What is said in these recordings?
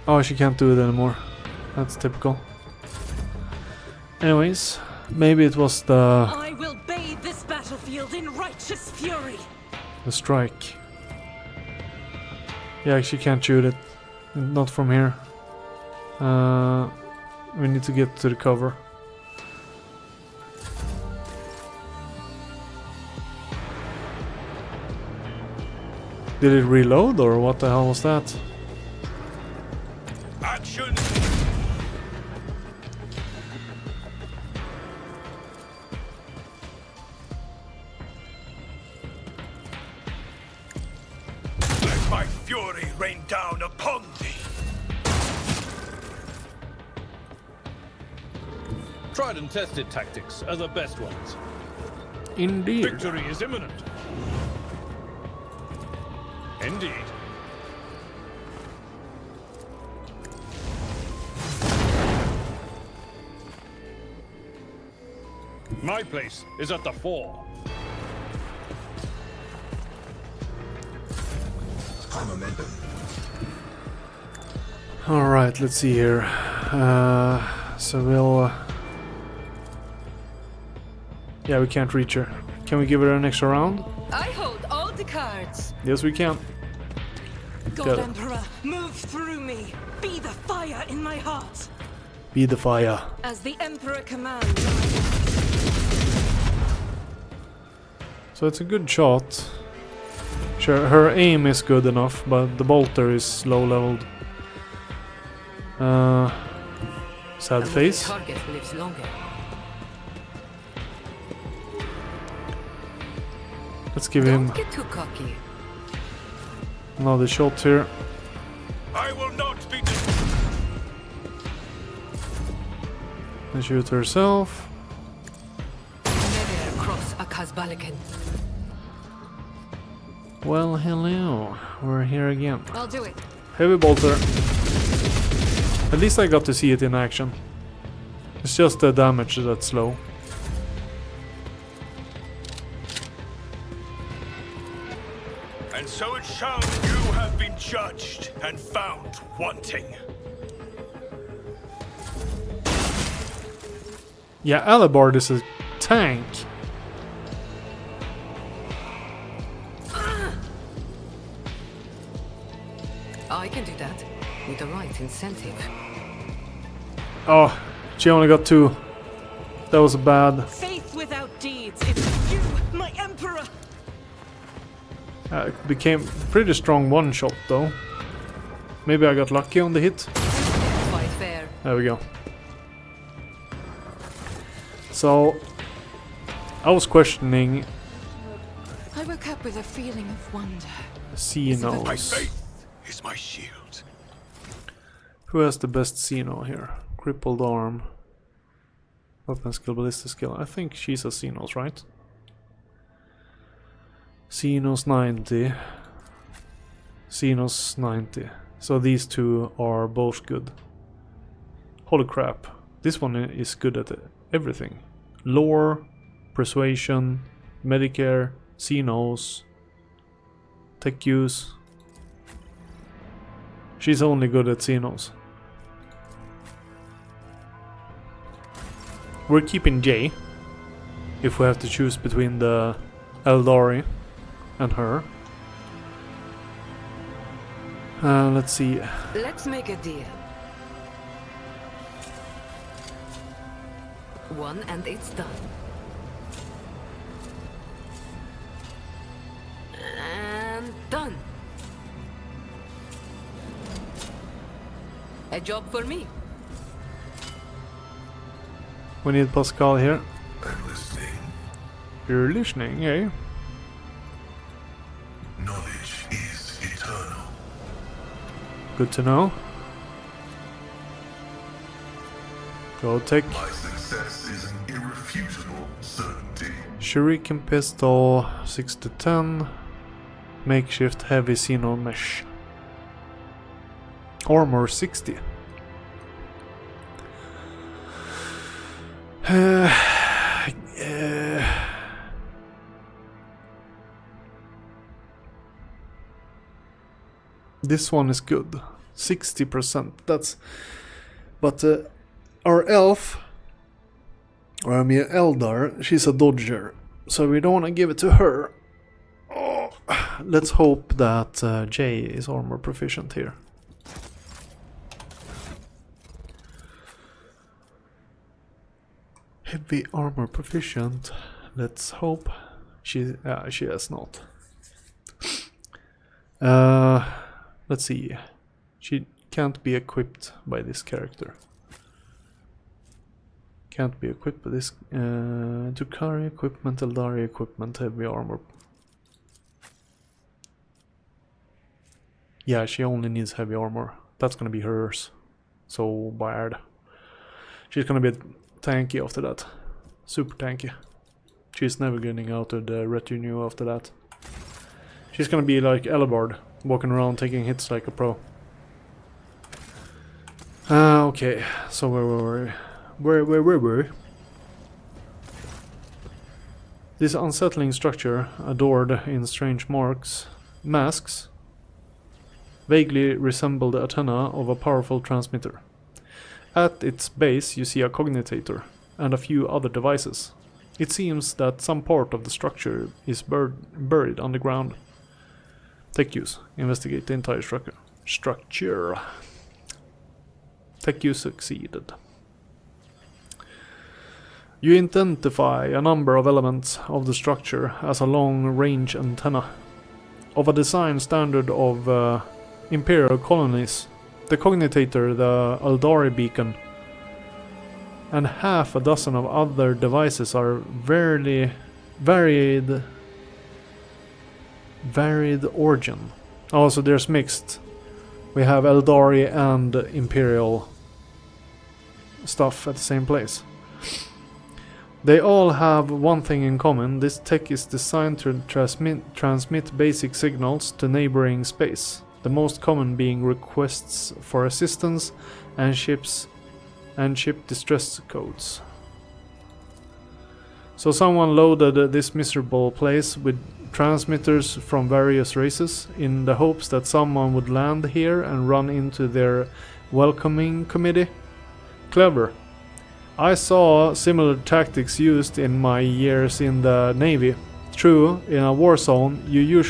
Oh, she can't do it anymore. That's typical. Anyways, maybe it was I will bathe this battlefield in righteous fury. the strike. Yeah, she can't shoot it. Not from here. We need to get to the cover. Did it reload or what the hell was that? Action! Let my fury rain down upon thee! Tried and tested tactics are the best ones. Indeed. Victory is imminent. Indeed. My place is at the fore. Alright, let's see here. So we'll... yeah, we can't reach her. Can we give her an extra round? I hold all the cards. Yes, we can. God Got it. Emperor, move through me. Be the fire in my heart. Be the fire. As the Emperor commands. So it's a good shot. Sure, her aim is good enough, but the bolter is low leveled. Sad face. Target lives longer. Let's give him Don't get too cocky. another shot here. I will not be And shoot herself. Never cross a Kazbalikan. Well, hello. We're here again. I'll do it. Heavy bolter. At least I got to see it in action. It's just the damage that's slow. And so it shall you have been judged and found wanting. Yeah, Alabard is a tank. I can do that with the right incentive. Oh, she only got 2. That was bad. Faith without deeds. It's you, my Emperor. It became pretty strong one shot though. Maybe I got lucky on the hit. Fight fair. There we go. So I was questioning I woke up with a feeling of wonder. My Xenos. faith is my shield. Who has the best Xeno here? Crippled arm. Weapon skill, ballistic skill. I think she's a Xenos, right? Xenos 90. Xenos 90. So these two are both good. Holy crap. This one is good at everything. Lore, persuasion, Medicare, Xenos, tech use. She's only good at Xenos. We're keeping Jay, if we have to choose between the Eldari and her. Let's see. Let's make a deal. One and it's done. And done. A job for me. We need Pascal here. I'm listening. You're listening, eh? Knowledge is eternal. Good to know. Go take My success is an irrefutable certainty. Shuriken pistol, 6 to 10. Makeshift heavy xenon mesh. Armor 60. This one is good. 60%. That's... But our elf, or I mean Eldar, she's a dodger. So we don't want to give it to her. Oh, let's hope that Jay is armor proficient here. Heavy armor proficient. Let's hope she has not. Let's see. She can't be equipped by this character. Can't be equipped by this. To carry equipment, Eldari equipment, heavy armor. Yeah, she only needs heavy armor. That's gonna be hers. So bad. She's gonna be tanky after that. Super tanky. She's never getting out of the retinue after that. She's gonna be like Elbard, walking around taking hits like a pro. Okay, so where were we? Where were we? This unsettling structure, adored in strange masks, vaguely resemble the antenna of a powerful transmitter. At its base you see a cognitator and a few other devices. It seems that some part of the structure is buried underground. Tech use. Investigate the entire structure. Tech use succeeded. You identify a number of elements of the structure as a long-range antenna. Of a design standard of Imperial colonies, the cognitator, the Eldari beacon, and half a dozen of other devices are varied origin. Also, there's mixed. We have Eldari and Imperial stuff at the same place. They all have one thing in common. This tech is designed to transmit basic signals to neighboring space. The most common being requests for assistance and ship distress codes. So someone loaded this miserable place with transmitters from various races in the hopes that someone would land here and run into their welcoming committee. Clever. I saw similar tactics used in my years in the Navy. True, in a war zone you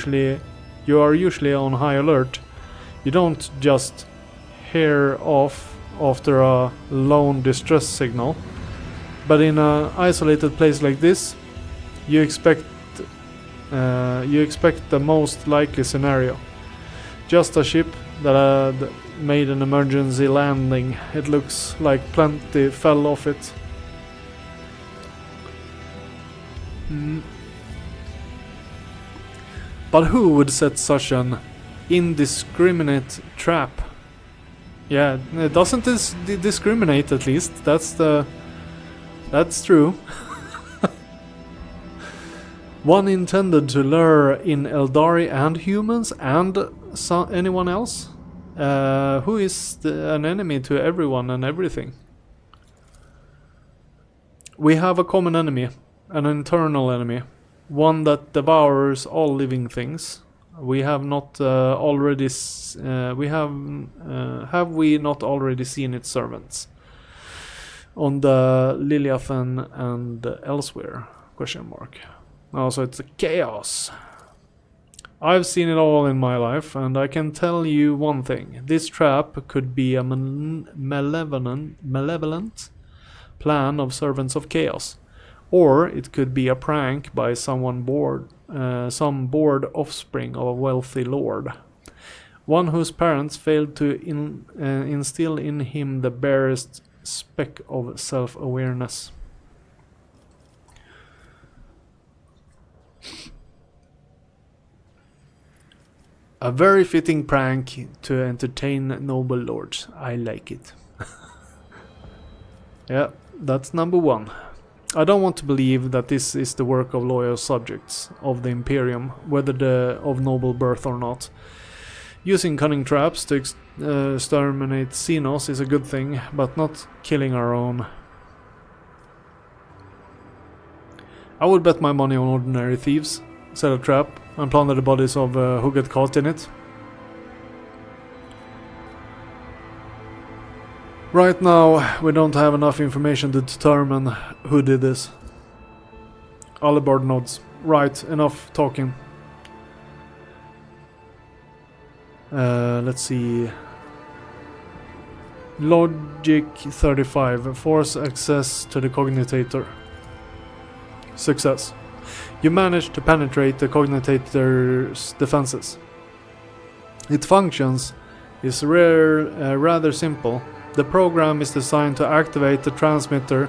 are usually on high alert. You don't just hear off after a lone distress signal. But in an isolated place like this, you expect the most likely scenario. Just a ship that had made an emergency landing. It looks like plenty fell off it. But who would set such an indiscriminate trap? Yeah, it doesn't discriminate, at least. That's true. One intended to lure in Eldari and humans and anyone else? Who is an enemy to everyone and everything? We have a common enemy, an internal enemy, one that devours all living things. We have not already have we not already seen its servants on the Liliathan and elsewhere? Question mark. Also, it's a chaos. I've seen it all in my life, and I can tell you one thing. This trap could be a malevolent plan of servants of chaos. Or it could be a prank by someone some bored offspring of a wealthy lord. One whose parents failed to instill in him the barest speck of self-awareness. A very fitting prank to entertain noble lords. I like it. Yeah, that's number one. I don't want to believe that this is the work of loyal subjects of the Imperium, whether of noble birth or not. Using cunning traps to exterminate Xenos is a good thing, but not killing our own. I would bet my money on ordinary thieves. Set a trap and plunder the bodies of who get caught in it. Right now, we don't have enough information to determine who did this. Alibard nods. Right, enough talking. Let's see. Logic 35. Force access to the cognitator. Success. You managed to penetrate the cognitator's defenses. Its functions is rather simple. The program is designed to activate the transmitter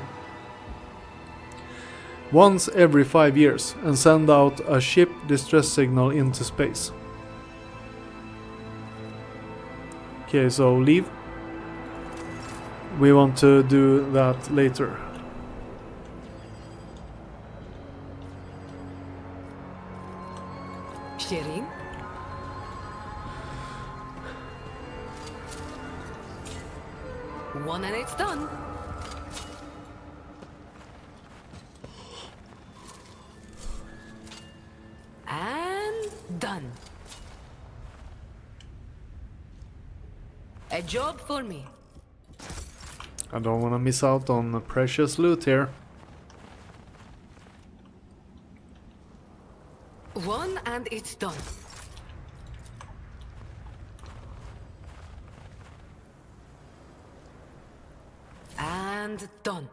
once every 5 years and send out a ship distress signal into space. Okay, so leave. We want to do that later. Shirin? One and it's done. And done. A job for me. I don't want to miss out on the precious loot here. One and it's done. And done.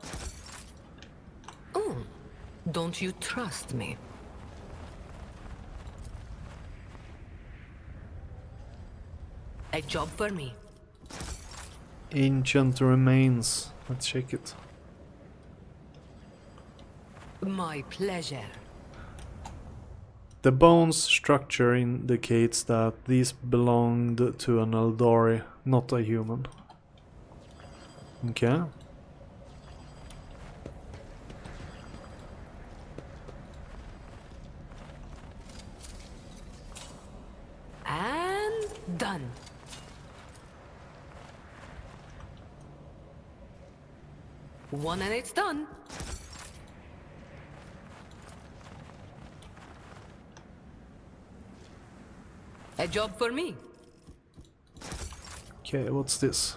Oh, don't you trust me? A job for me. Ancient remains. Let's check it. My pleasure. The bones structure indicates that these belonged to an Eldari, not a human. Okay. And done. One and it's done. A job for me. Okay, what's this?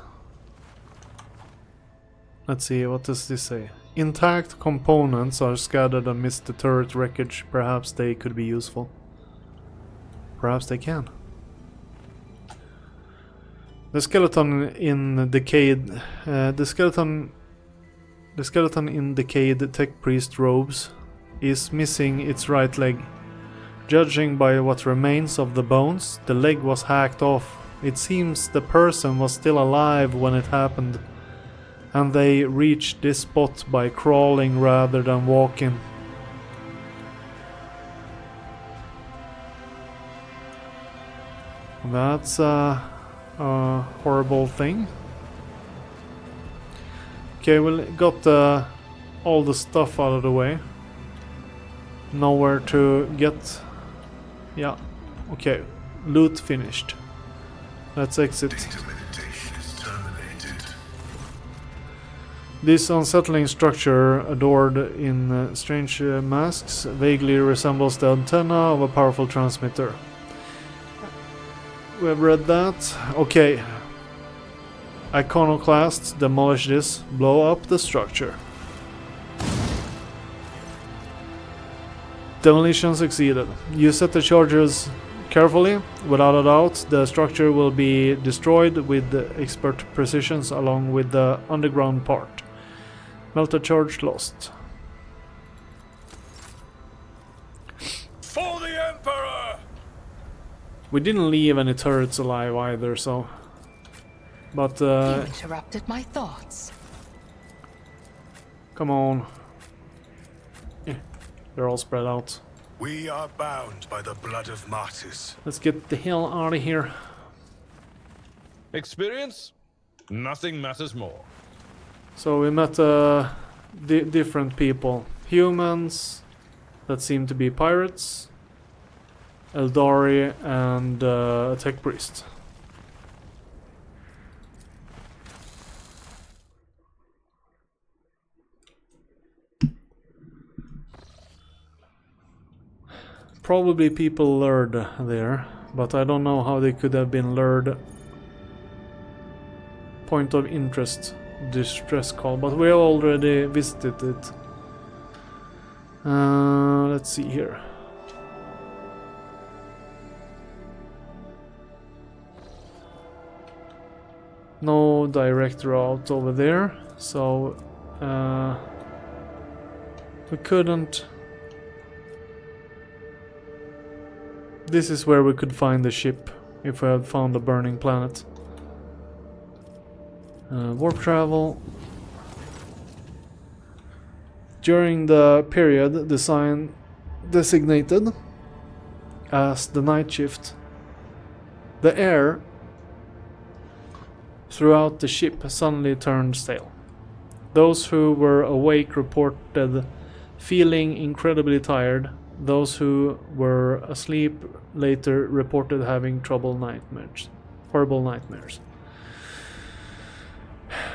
Let's see, what does this say? Intact components are scattered amidst the turret wreckage. Perhaps they could be useful. Perhaps they can. The skeleton in decayed. The skeleton in decayed tech priest robes is missing its right leg. Judging by what remains of the bones, the leg was hacked off. It seems the person was still alive when it happened, and they reached this spot by crawling rather than walking. That's a horrible thing. Okay, we got all the stuff out of the way. Nowhere to get. Yeah, okay. Loot finished. Let's exit. Data meditation is terminated. This unsettling structure, adored in strange masks, vaguely resembles the antenna of a powerful transmitter. We have read that. Okay. Iconoclasts demolish this, blow up the structure. Demolition succeeded. You set the charges carefully. Without a doubt, the structure will be destroyed with expert precision along with the underground part. Melter charge lost. For the Emperor! We didn't leave any turrets alive either, so... But, You interrupted my thoughts. come on. Yeah, they're all spread out. We are bound by the blood of martyrs. Let's get the hell out of here. Experience? Nothing matters more. So we met different people. Humans that seem to be pirates, Eldari, and a tech priest. Probably people lured there, but I don't know how they could have been lured point of interest distress call, but we already visited it. Let's see here. No direct route over there, so we couldn't. This is where we could find the ship if we had found a burning planet. Warp travel. During the period designated as the night shift, the air throughout the ship suddenly turned stale. Those who were awake reported feeling incredibly tired. Those who were asleep later reported having horrible nightmares.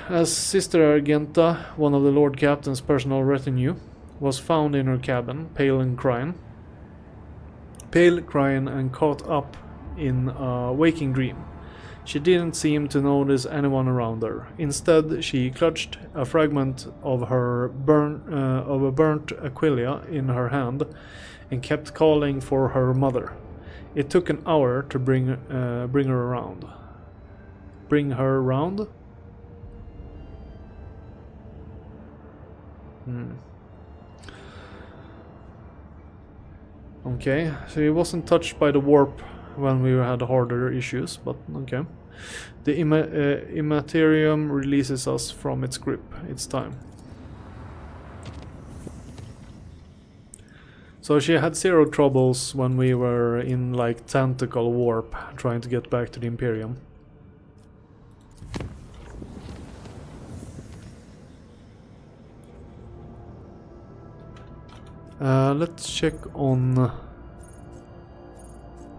As Sister Argenta, one of the Lord Captain's personal retinue, was found in her cabin, pale and crying and caught up in a waking dream. She didn't seem to notice anyone around her. Instead, she clutched a fragment of a burnt Aquilia in her hand and kept calling for her mother. It took an hour to bring her around. Bring her around? Okay, so he wasn't touched by the warp when we had harder issues, but okay. The Immaterium releases us from its grip. It's time. So she had zero troubles when we were in like tentacle warp trying to get back to the Imperium. Let's check on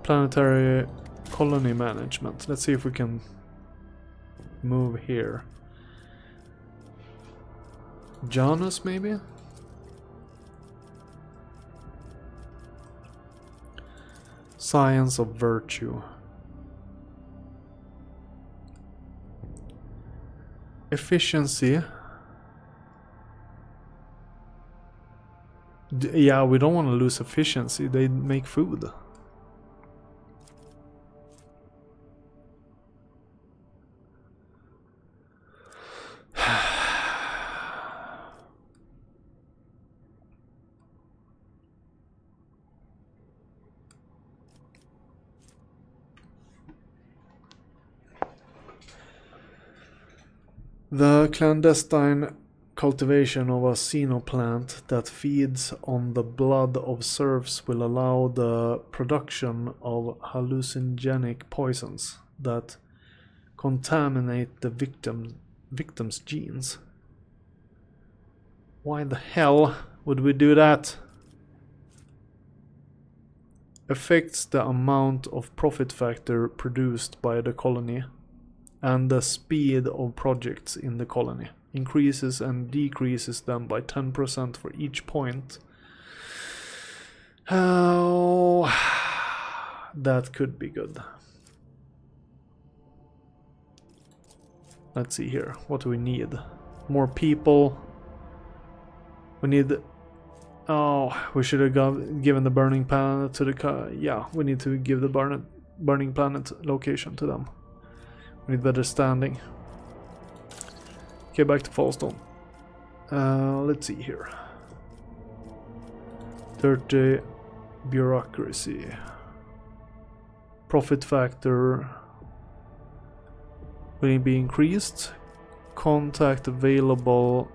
planetary colony management. Let's see if we can move here. Janus, maybe? Science of virtue. Efficiency. Yeah, we don't want to lose efficiency. They make food. The clandestine cultivation of a xenoplant that feeds on the blood of serfs will allow the production of hallucinogenic poisons that contaminate the victim's genes. Why the hell would we do that? Affects the amount of profit factor produced by the colony and the speed of projects in the colony. Increases and decreases them by 10% for each point. Oh, that could be good. Let's see here. What do we need? More people. We need... Oh, we should have given the burning planet to the... Yeah, we need to give the burning planet location to them. We need better standing. Okay, back to Fallstone. Let's see here. 30 bureaucracy. Profit factor will be increased. Contact available.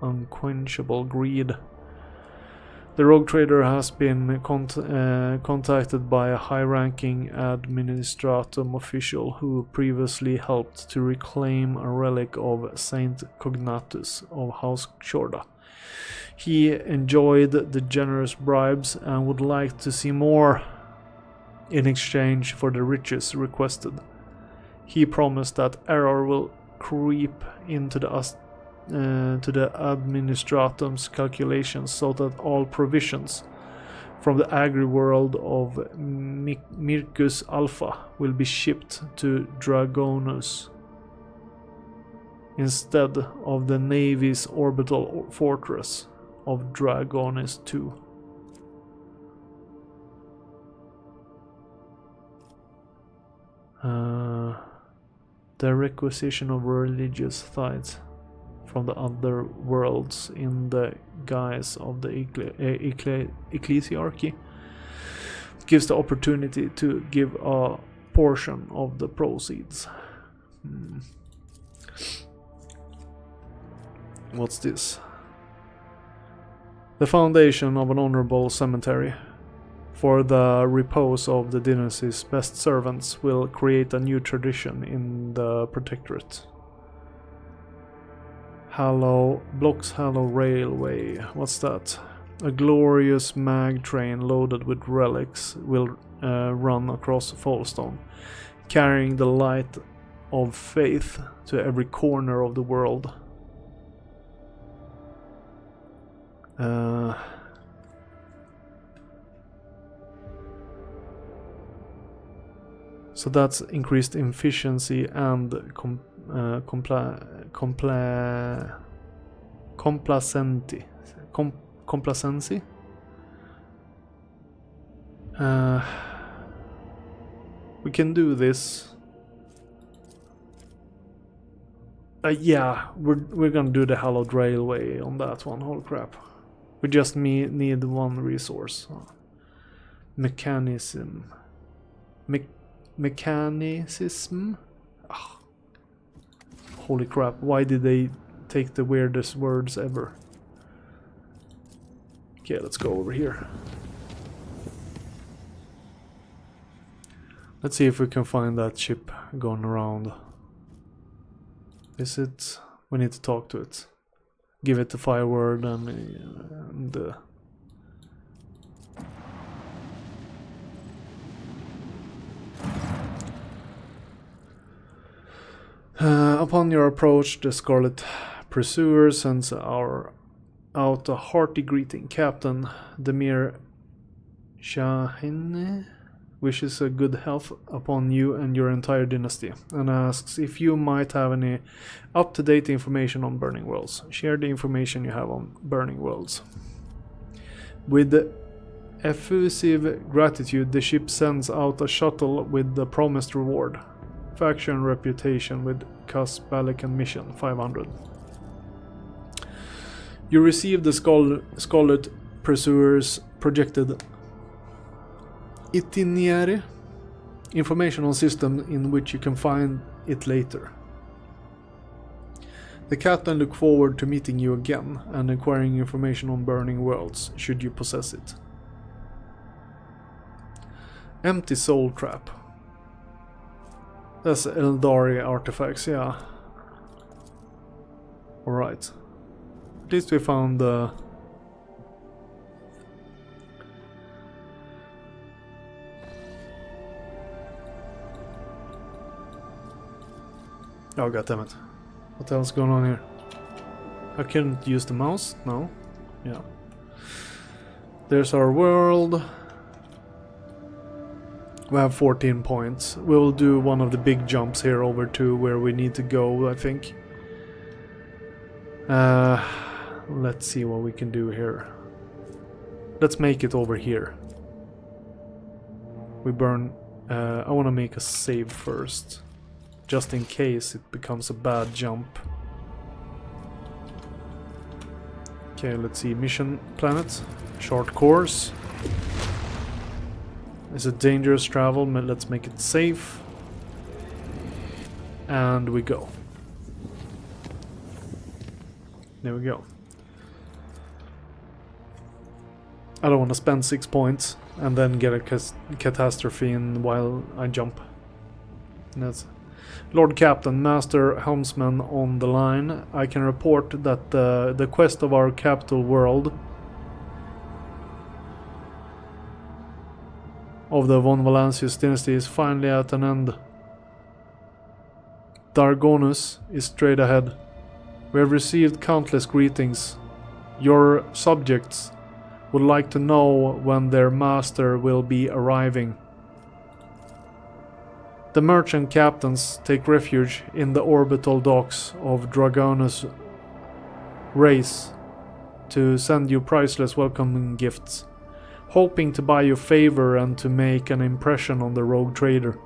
Unquenchable greed. The rogue trader has been contacted by a high-ranking administratum official who previously helped to reclaim a relic of Saint Cognatus of House Shorda. He enjoyed the generous bribes and would like to see more in exchange for the riches requested. He promised that error will creep into the administratum's calculations so that all provisions from the agri-world of Mircus Alpha will be shipped to Dragonus. instead of the Navy's orbital fortress of Dragonis II. The requisition of religious sites from the other worlds in the guise of the ecclesiarchy gives the opportunity to give a portion of the proceeds. What's this? The foundation of an honorable cemetery for the repose of the dynasty's best servants will create a new tradition in the Protectorate. Blocks Hallow Railway. What's that? A glorious mag train loaded with relics will run across Folstone, carrying the light of faith to every corner of the world. So that's increased efficiency and complacency. We can do this. Yeah, we're gonna do the Hallowed Railway on that one. Holy crap. We just need one resource. Mechanicism. Ah. Holy crap, why did they take the weirdest words ever? Okay, let's go over here. Let's see if we can find that ship going around. Is it? We need to talk to it. Give it the fireword and upon your approach, the Scarlet Pursuer sends out a hearty greeting. Captain Demir Shahine wishes a good health upon you and your entire dynasty, and asks if you might have any up-to-date information on Burning Worlds. Share the information you have on Burning Worlds. With effusive gratitude, the ship sends out a shuttle with the promised reward. Faction reputation with Cus Balican mission 500. You receive the Scarlet Pursuer's projected itinerary, information on system in which you can find it later. The captain look forward to meeting you again and acquiring information on Burning Worlds, should you possess it. Empty Soul Trap. That's Eldari artifacts, yeah. Alright. At least we found the... Oh, goddammit. What else is going on here? I couldn't use the mouse? No? Yeah. There's our world. We have 14 points. We'll do one of the big jumps here over to where we need to go, I think. Let's see what we can do here. Let's make it over here. We burn... I want to make a save first. Just in case it becomes a bad jump. Okay, let's see. Mission planet. Short course. Is it dangerous travel? Let's make it safe. And we go. There we go. I don't want to spend 6 points and then get a catastrophe in while I jump. That's Lord Captain, Master Helmsman on the line. I can report that the quest of our capital world of the von Valancius dynasty is finally at an end. Dargonus is straight ahead. We have received countless greetings. Your subjects would like to know when their master will be arriving. The merchant captains take refuge in the orbital docks of Dragonus race to send you priceless welcoming gifts, hoping to buy your favor and to make an impression on the rogue trader.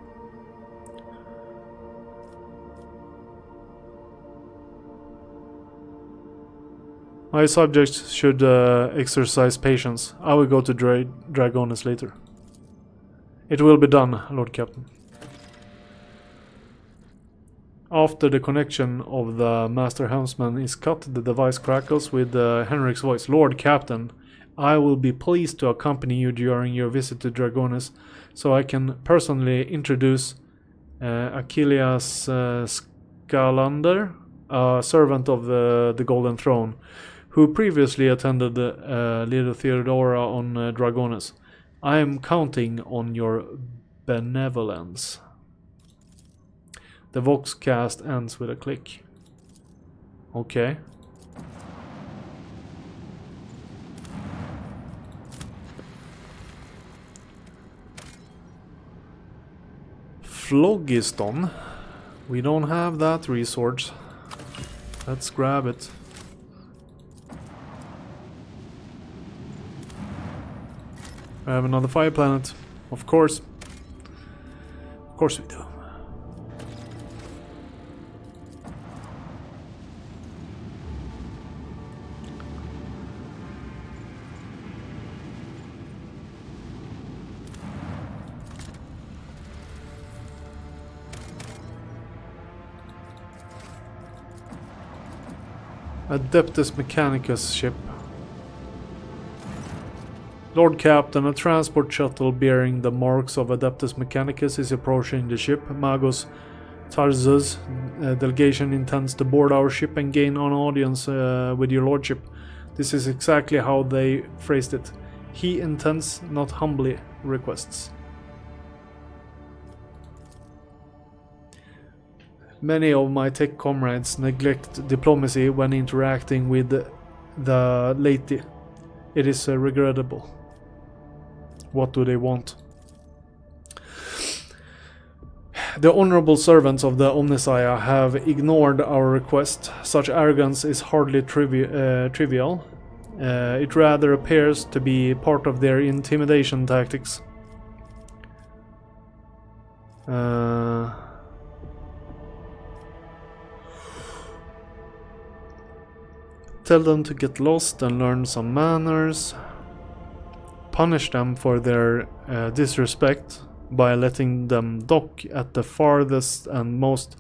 My subjects should exercise patience. I will go to Dragonus later. It will be done, Lord Captain. After the connection of the Master Helmsman is cut, the device crackles with Henrik's voice. Lord Captain, I will be pleased to accompany you during your visit to Dragonus, so I can personally introduce Achilles Scalander, a servant of the Golden Throne, who previously attended Little Theodora on Dragonus. I am counting on your benevolence. The Vox cast ends with a click. Okay. Phlogiston. We don't have that resource. Let's grab it. I have another fire planet. Of course. Of course we do. Adeptus Mechanicus ship. Lord Captain, a transport shuttle bearing the marks of Adeptus Mechanicus is approaching the ship. Magos Tarzus delegation intends to board our ship and gain an audience with your lordship. This is exactly how they phrased it. He intends, not humbly requests. Many of my tech comrades neglect diplomacy when interacting with the laity. It is regrettable. What do they want? The honorable servants of the Omnissiah have ignored our request. Such arrogance is hardly trivial. It rather appears to be part of their intimidation tactics. Tell them to get lost and learn some manners. Punish them for their disrespect by letting them dock at the farthest and most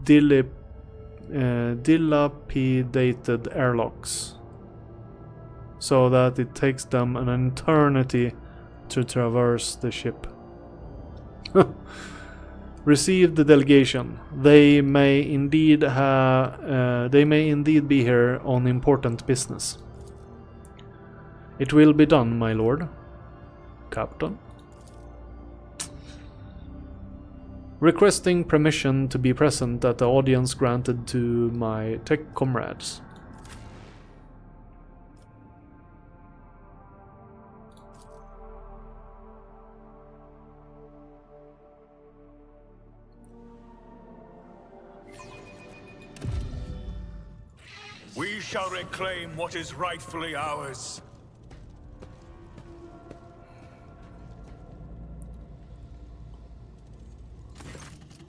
dilapidated airlocks, so that it takes them an eternity to traverse the ship. Receive the delegation. They may indeed be here on important business. It will be done, my lord. Captain. Requesting permission to be present at the audience granted to my tech comrades. We shall reclaim what is rightfully ours.